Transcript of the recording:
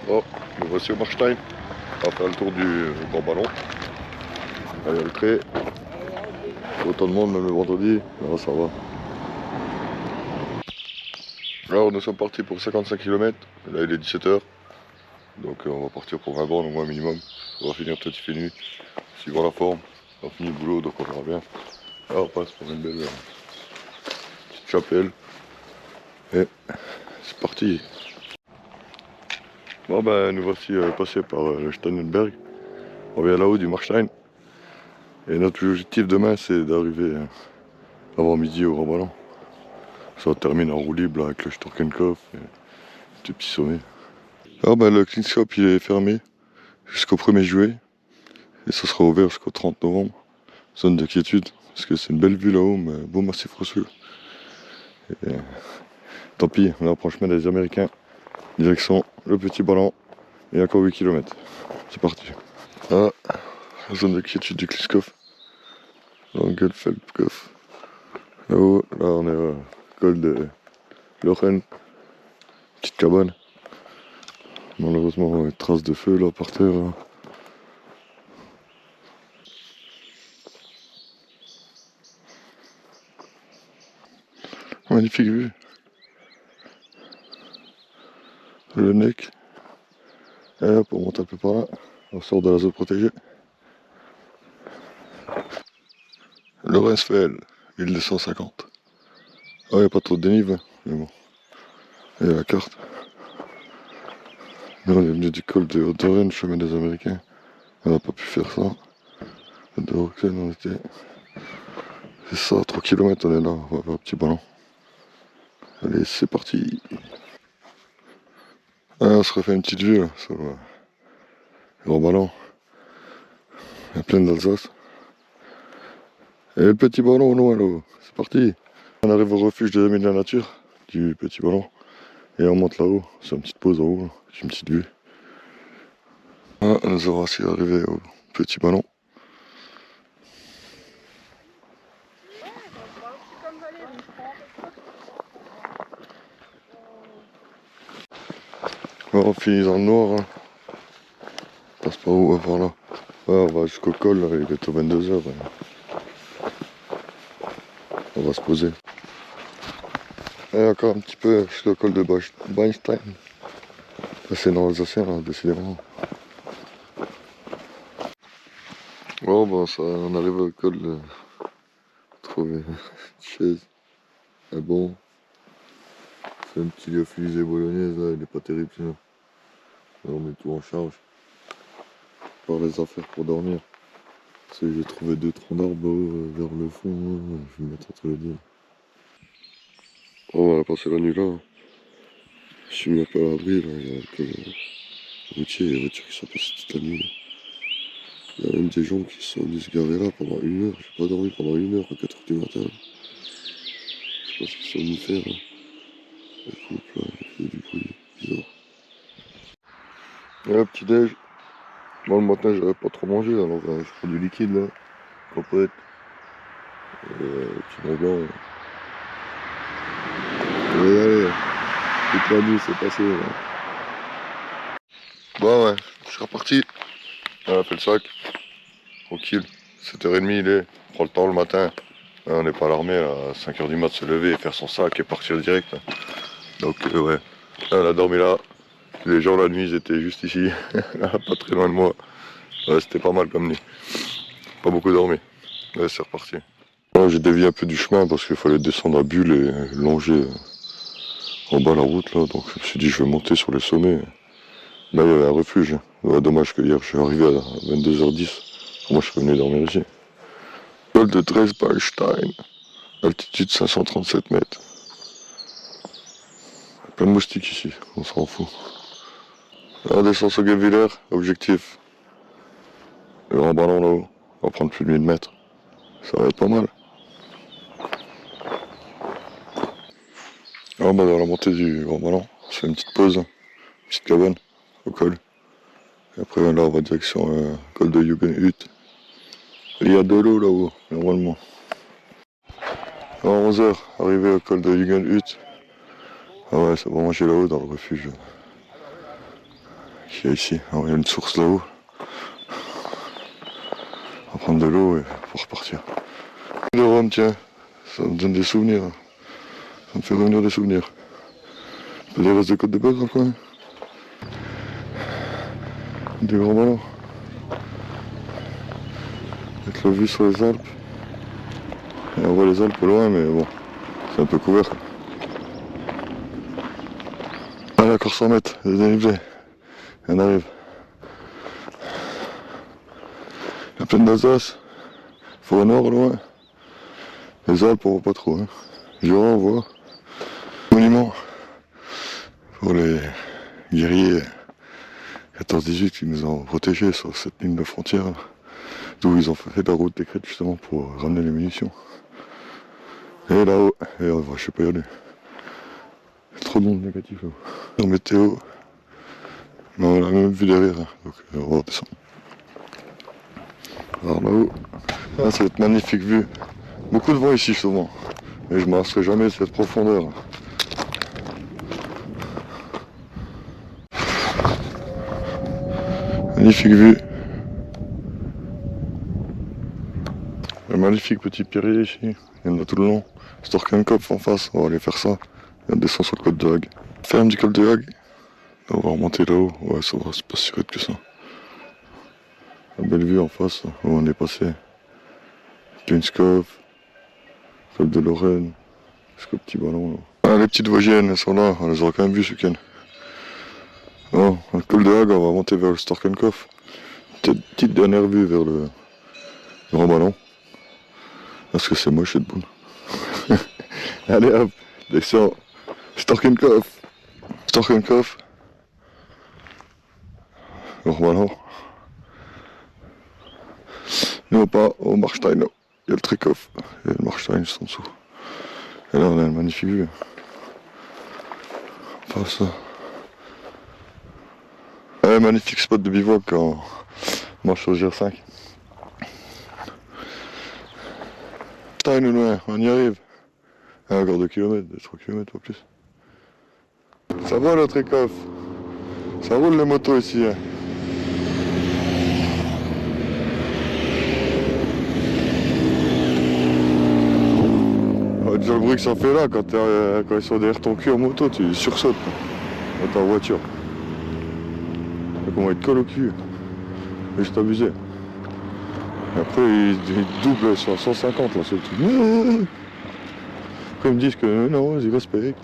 Bon, nous voici au Marstein. On va faire le tour du grand ballon. Là, il y a le trait. Autant de monde, même le vendredi. Là, ça va. Alors, nous sommes partis pour 55 km. Là, il est 17h. Donc, on va partir pour 20 bornes au moins minimum. On va finir peut-être il fait nuit. Suivant la forme. On finit le boulot, donc on verra bien. Là, on passe pour une belle petite chapelle. Et c'est parti. Bon, ben, nous voici passés par le Steinenberg. On vient là-haut du Marstein. Et notre objectif demain, c'est d'arriver avant midi au grand ballon. Ça termine en roue libre là, avec le Storkenkopf et des petits sommets. Alors ben, le Clean Shop il est fermé jusqu'au 1er juillet et ça sera ouvert jusqu'au 30 novembre. Zone de quiétude parce que c'est une belle vue là-haut, mais beau massif rocheux. Et tant pis, on apprend le chemin des Américains. Direction le petit ballon et encore 8 km. C'est parti. Ah, la zone de quiétude du Kliskov. Langelfeldkopf. Là-haut, là on est au col de Loren. Petite cabane. Malheureusement, traces de feu là par terre. Là. Magnifique vue. Le Nec. Et hop, on monte un peu par là. On sort de la zone protégée. Lorenzfeld, 1250. Ah, il n'y a pas trop de dénive, mais bon. Et la carte. Nous, on est venu du col de Haute-Dorenne, chemin des Américains. On n'a pas pu faire ça. De Roxane, on était. C'est ça, 3 km, on est là. On va faire un petit ballon. Allez, c'est parti. Ah, on se refait une petite vue là, sur le grand ballon. Il y a plein d'Alsace. Et le petit ballon au loin là, c'est parti. On arrive au refuge des amis de la nature, du petit ballon. Et on monte là-haut, c'est une petite pause en haut, j'ai une petite vue. Ah, nous avons aussi arrivé au petit ballon. On finit dans le noir. Hein. On passe par où? On va par là. Ouais, on va jusqu'au col, là, il est au 22h. Ouais. On va se poser. Et encore un petit peu jusqu'au col de Beinstein. C'est dans l'Alsacien, là, décidément. Bon, bon, ça, on arrive au col de trouver une chaise. Ah bon. C'est un petit lyophilisé bolognaise, là, il est pas terrible sinon. On met tout en charge. Par les affaires pour dormir. J'ai trouvé 2 troncs d'arbres vers le fond, je vais me mettre entre les deux. On va passer la nuit là. Je suis un peu à l'abri là, il y a le routier, il y a des voitures qui sont passées toute la nuit. Il y a même des gens qui sont venus se garer là pendant 1 heure. J'ai pas dormi pendant 1 heure à 4h du matin. Je sais pas ce qu'ils sont venus faire là. Le couple là, il fait du bruit bizarre. Et là, petit déj. Moi le matin j'avais pas trop mangé, alors je prends du liquide là, compète, petit Mont Blanc. Et allez, toute la nuit c'est passé là. Bon ouais, je suis reparti. On a fait le sac, tranquille. 7h30 il est, on prend le temps le matin. On n'est pas alarmé à 5h du mat se lever et faire son sac et partir direct. Là. Donc ouais, là, on a dormi là. Les gens la nuit ils étaient juste ici, pas très loin de moi. Ouais, c'était pas mal comme nuit. Pas beaucoup dormi. Ouais, c'est reparti. J'ai dévié un peu du chemin parce qu'il fallait descendre à Bulle et longer en bas la route là. Donc je me suis dit je vais monter sur les sommets. Là il y avait un refuge. Ouais, dommage que hier je suis arrivé à 22h10. Moi je suis venu dormir ici. Col de Dresbeinstein. Altitude 537 mètres. Plein de moustiques ici, on s'en fout. On descend sur Guebwiller, objectif. Le grand ballon là-haut, on va prendre plus de 1000 mètres. Ça va être pas mal. Alors bah, dans la montée du grand ballon, on se fait une petite pause, une petite cabane au col. Et après là on va direction col de Jugendhütte. Il y a de l'eau là-haut, normalement. À 11h, arrivé au col de Jugendhütte. Ah ouais, ça va manger là-haut dans le refuge. qu'il y a ici. Alors, il y a une source là-haut. On va prendre de l'eau et pour repartir. De Rome, tiens, ça me donne des souvenirs. Ça me fait revenir des souvenirs. Des restes de côte de bœuf dans le coin. Des grands ballons. Avec la vue sur les Alpes. Et on voit les Alpes au loin, mais bon, c'est un peu couvert. Ah là, encore 100 mètres, les dénivelés. On arrive. La plaine d'Alsace. Forêt Nord au loin. Les Alpes, on voit pas trop. Hein. Jura, on voit. Monument. Pour les guerriers 14-18 qui nous ont protégés sur cette ligne de frontière. D'où ils ont fait la route décrite justement pour ramener les munitions. Et là-haut, et on va, je sais pas y aller. Trop d'ondes négatives là-haut. En météo, mais on a même vu derrière, hein. Donc on va redescendre. Alors là-haut, là, c'est cette magnifique vue. Beaucoup de vent ici souvent, mais je ne me lasserai jamais de cette profondeur. Magnifique vue. Un magnifique petit pierrier ici, il y en a tout le long. Storkenkopf en face, on va aller faire ça. Et on descend sur le col de Hague. Ferme du col de Hague. On va remonter là-haut, ouais ça va, c'est pas si raide que ça. La belle vue en face, où on est passé. Pinskopf, col de Lorraine, jusqu'au petit ballon là. Ah, les petites Vosgiennes, elles sont là, on les aura quand même vues ce week-end. Bon, le col de Hague, on va monter vers le Storkenkopf. Petite dernière vue vers le grand ballon. Parce que c'est moche cette boule. Allez hop, descend. Storkenkopf. Storkenkopf. Grand ballon. Nous pas au Marstein. Il y a le Treckhoff. Et le Marstein juste en dessous. Et là on a une magnifique vue. Enfin ça. Un magnifique spot de bivouac quand on marche sur GR5. Marstein au loin, on y arrive. Encore 2 km, 3 km pas plus. Ça va le Treckhoff. Ça roule les motos ici. Hein. Déjà le bruit que ça fait là quand ils sont derrière ton cul en moto, tu sursautes dans ta voiture. Donc on va être colle au cul. Juste abusé. Et après ils doublent sur 150 là, c'est le truc. Après ils me disent que non, ils respectent.